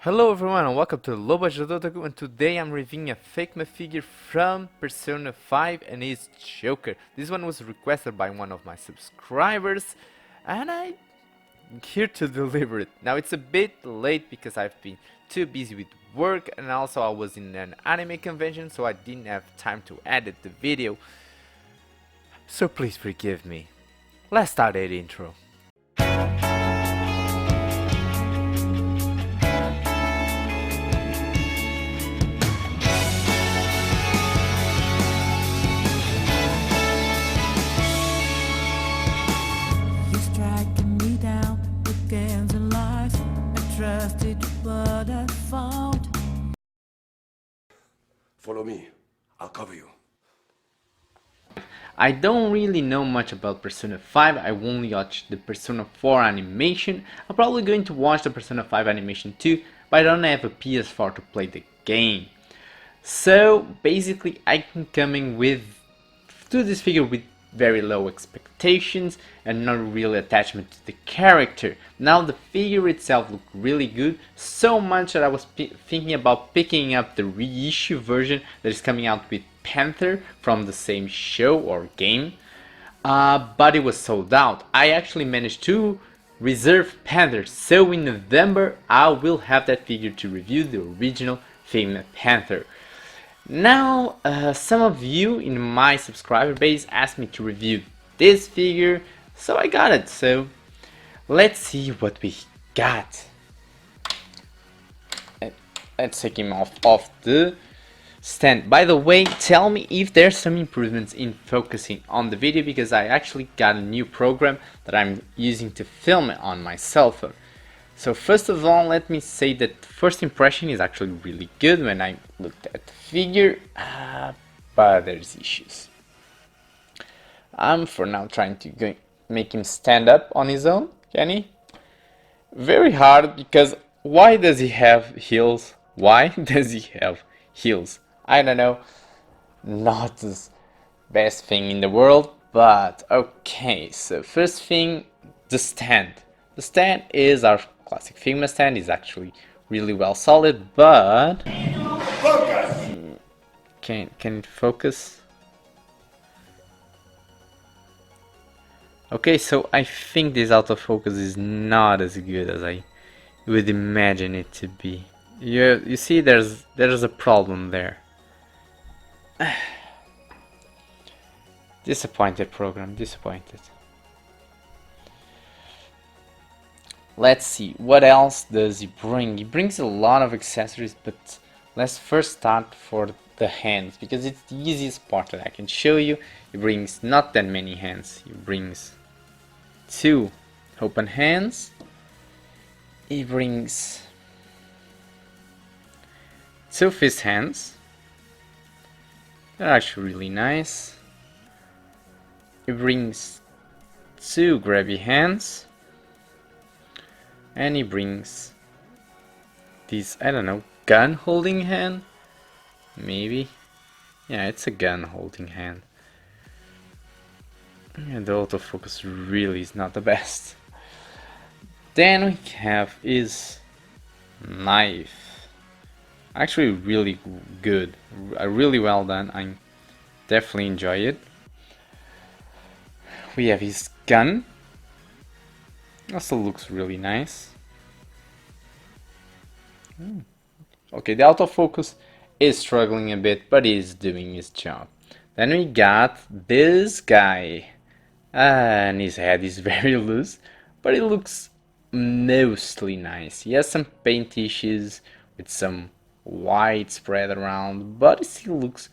Hello everyone and welcome to Lobajodotaku, and today I'm reviewing a FAKEMA figure from Persona 5 and its Joker. This one was requested by one of my subscribers and I'm here to deliver it. Now it's a bit late because I've been too busy with work and also I was in an anime convention, so I didn't have time to edit the video. So please forgive me. Let's start the intro. Follow me. I'll cover you. I don't really know much about Persona 5, I only watched the Persona 4 animation. I'm probably going to watch the Persona 5 animation too, but I don't have a PS4 to play the game. So basically I'm coming to this figure with very low expectations and not real attachment to the character. Now the figure itself looked really good, so much that I was thinking about picking up the reissue version that is coming out with Panther from the same show or game, but it was sold out. I actually managed to reserve Panther, so in November I will have that figure to review, the original Figma Panther. Now, some of you in my subscriber base asked me to review this figure, so I got it. So let's see what we got. Let's take him off the stand. By the way, tell me if there's some improvements in focusing on the video, because I actually got a new program that I'm using to film it on my cell phone. So first of all, let me say that first impression is actually really good when I looked at the figure, but there's issues. I'm for now trying to make him stand up on his own. Can he? Very hard, because why does he have heels? Why does he have heels? I don't know. Not the best thing in the world, but okay. So first thing, the stand. The stand is our classic Figma stand, is actually really well solid, but Focus! can it focus? Okay, so I think this autofocus is not as good as I would imagine it to be. You see, there's a problem there. Disappointed program, disappointed. Let's see, what else does he bring? He brings a lot of accessories, but let's first start for the hands, because it's the easiest part that I can show you. He brings not that many hands. He brings 2 open hands. He brings 2 fist hands. They're actually really nice. He brings 2 grabby hands. And he brings this, I don't know, gun holding hand? Maybe? Yeah, it's a gun holding hand. And the autofocus really is not the best. Then we have his knife. Actually really good, really well done. I definitely enjoy it. We have his gun. Also looks really nice. Okay, the autofocus is struggling a bit, but he's doing his job. Then we got this guy, and his head is very loose, but it looks mostly nice. He has some paint issues with some white spread around, but it still looks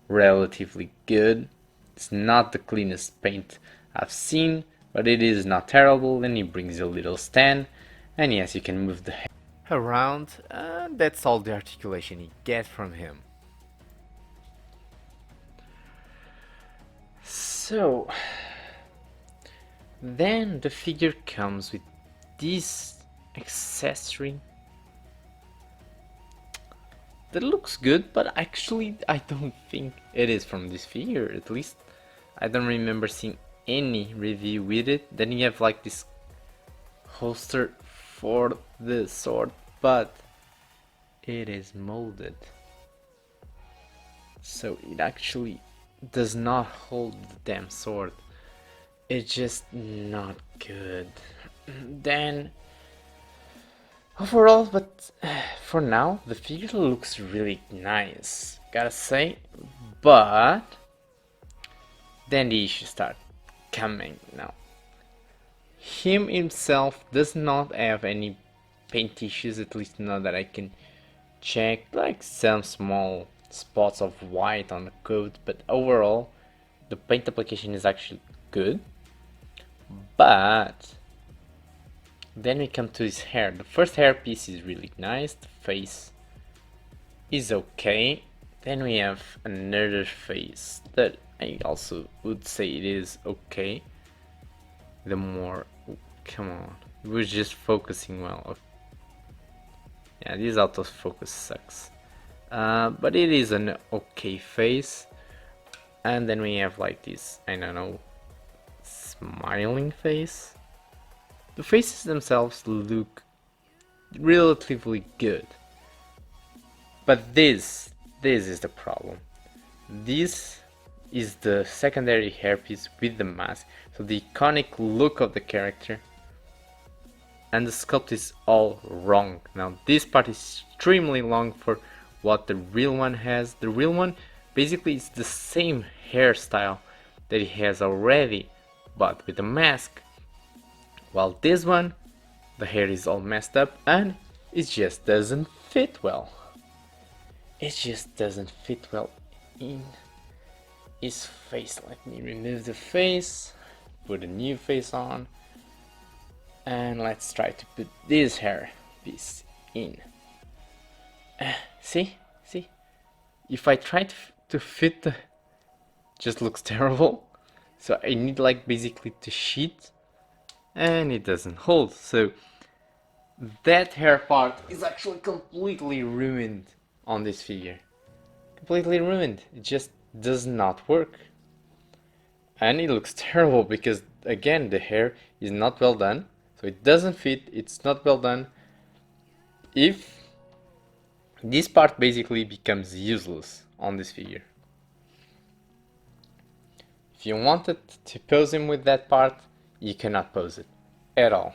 relatively good. It's not the cleanest paint I've seen, but it is not terrible. And he brings a little stand, and yes, you can move the head around, and that's all the articulation you get from him. So then the figure comes with this accessory that looks good, but actually I don't think it is from this figure. At least I don't remember seeing any review with it. Then you have like this holster for the sword, but it is molded, so it actually does not hold the damn sword. It's just not good. Then overall, but for now the figure looks really nice, gotta say. But then the issues start coming now. Him himself does not have any paint issues, at least not that I can check, like some small spots of white on the coat, but overall the paint application is actually good. But then we come to his hair. The first hair piece is really nice, the face is okay. Then we have another face that I also would say it is okay. The more, come on, we're just focusing well. Yeah, this autofocus sucks. But it is an okay face. And then we have like this, I don't know, smiling face. The faces themselves look relatively good. But this is the problem. This is the secondary hairpiece with the mask, so the iconic look of the character, and the sculpt is all wrong. Now this part is extremely long for what the real one has. The real one basically is the same hairstyle that he has already, but with a mask, while this one, the hair is all messed up and it just doesn't fit well. It just doesn't fit well in his face. Let me remove the face, put a new face on, and let's try to put this hair piece in. See? If I try to fit the, just looks terrible. So I need like basically to sheet, and it doesn't hold. So that hair part is actually completely ruined on this figure. Completely ruined. It just does not work. And it looks terrible because again the hair is not well done. So it doesn't fit, it's not well done. If this part basically becomes useless on this figure. If you wanted to pose him with that part, you cannot pose it at all.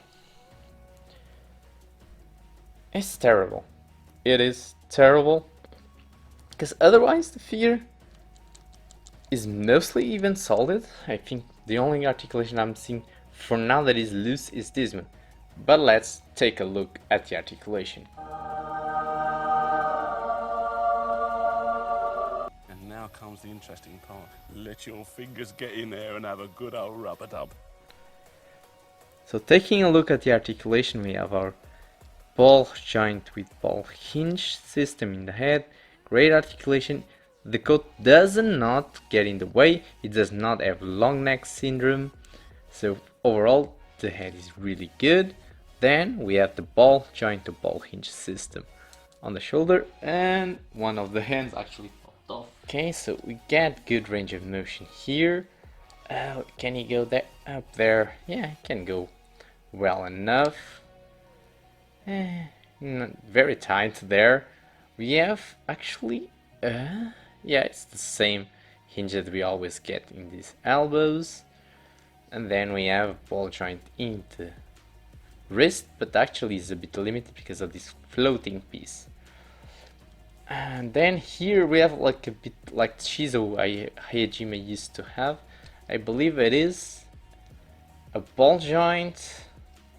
It's terrible. It is terrible. Because otherwise the figure is mostly even solid. I think the only articulation I'm seeing for now that is loose is this one. But let's take a look at the articulation. And now comes the interesting part. Let your fingers get in there and have a good old rub-a-dub. So taking a look at the articulation, we have our ball joint with ball hinge system in the head. Great articulation. The coat does not get in the way. It does not have long neck syndrome. So overall the head is really good. Then we have the ball joint to ball hinge system on the shoulder, and one of the hands actually popped off. Okay, so we get good range of motion here. Can you go there? Up there? Yeah, it can go well enough. Not very tight there. We have actually, yeah, it's the same hinge that we always get in these elbows. And then we have ball joint in the wrist, but actually is a bit limited because of this floating piece. And then here we have like a bit like Shizo Hayajime used to have. I believe it is a ball joint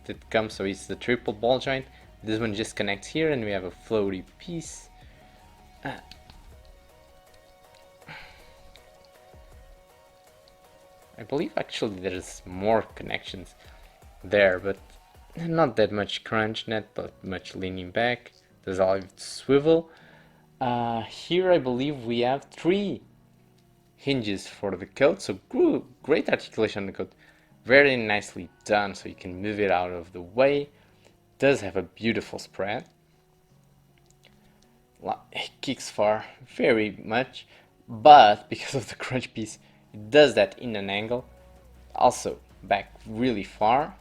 that comes, so it's the triple ball joint. This one just connects here and we have a floaty piece. I believe actually there's more connections there, but not that much crunch, not that much leaning back. There's all swivel. Here I believe we have 3 hinges for the coat, so great articulation on the coat. Very nicely done, so you can move it out of the way. Does have a beautiful spread. It kicks far very much, but because of the crunch piece, it does that in an angle. Also back really far.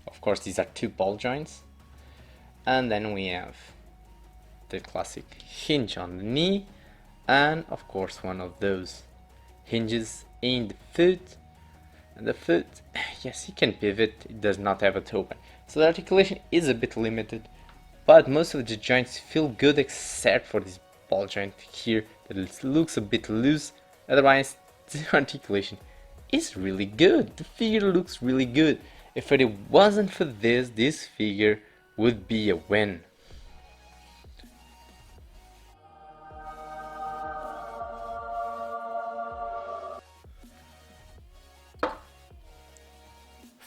Of course, these are 2 ball joints. And then we have the classic hinge on the knee, and of course one of those hinges in the foot. And the foot, yes, you can pivot, it does not have a toe band, so the articulation is a bit limited, but most of the joints feel good except for this ball joint here that looks a bit loose. Otherwise the articulation is really good. The figure looks really good. If it wasn't for this figure would be a win.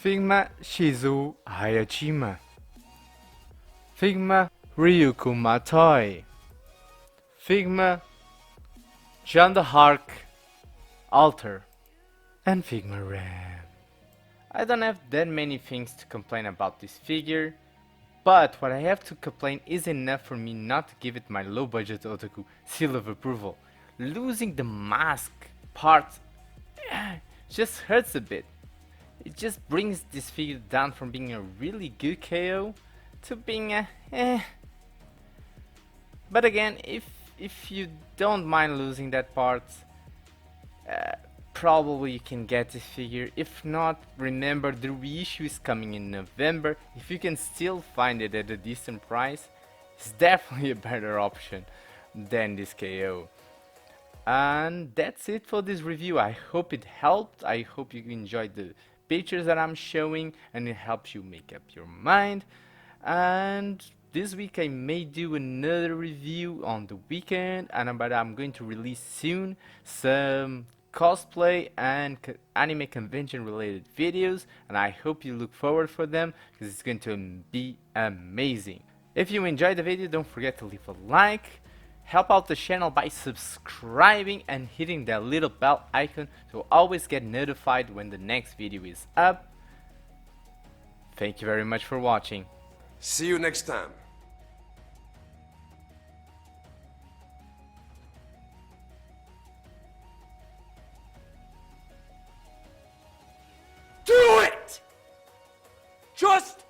Figma Shizu Hayajima, Figma Ryuku Matoi, Figma John the Hark Alter, and Figma Ram. I don't have that many things to complain about this figure, but what I have to complain is enough for me not to give it my low budget otaku seal of approval. Losing the mask part just hurts a bit. It just brings this figure down from being a really good KO to being a eh. But again, if you don't mind losing that part, probably you can get this figure. If not, remember the reissue is coming in November. If you can still find it at a decent price, it's definitely a better option than this KO. And that's it for this review. I hope it helped. I hope you enjoyed the pictures that I'm showing and it helps you make up your mind. And this week I may do another review on the weekend, but I'm going to release soon some cosplay and anime convention related videos, and I hope you look forward for them because it's going to be amazing. If you enjoyed the video, don't forget to leave a like. Help out the channel by subscribing and hitting that little bell icon to always get notified when the next video is up. Thank you very much for watching. See you next time. Do it! Just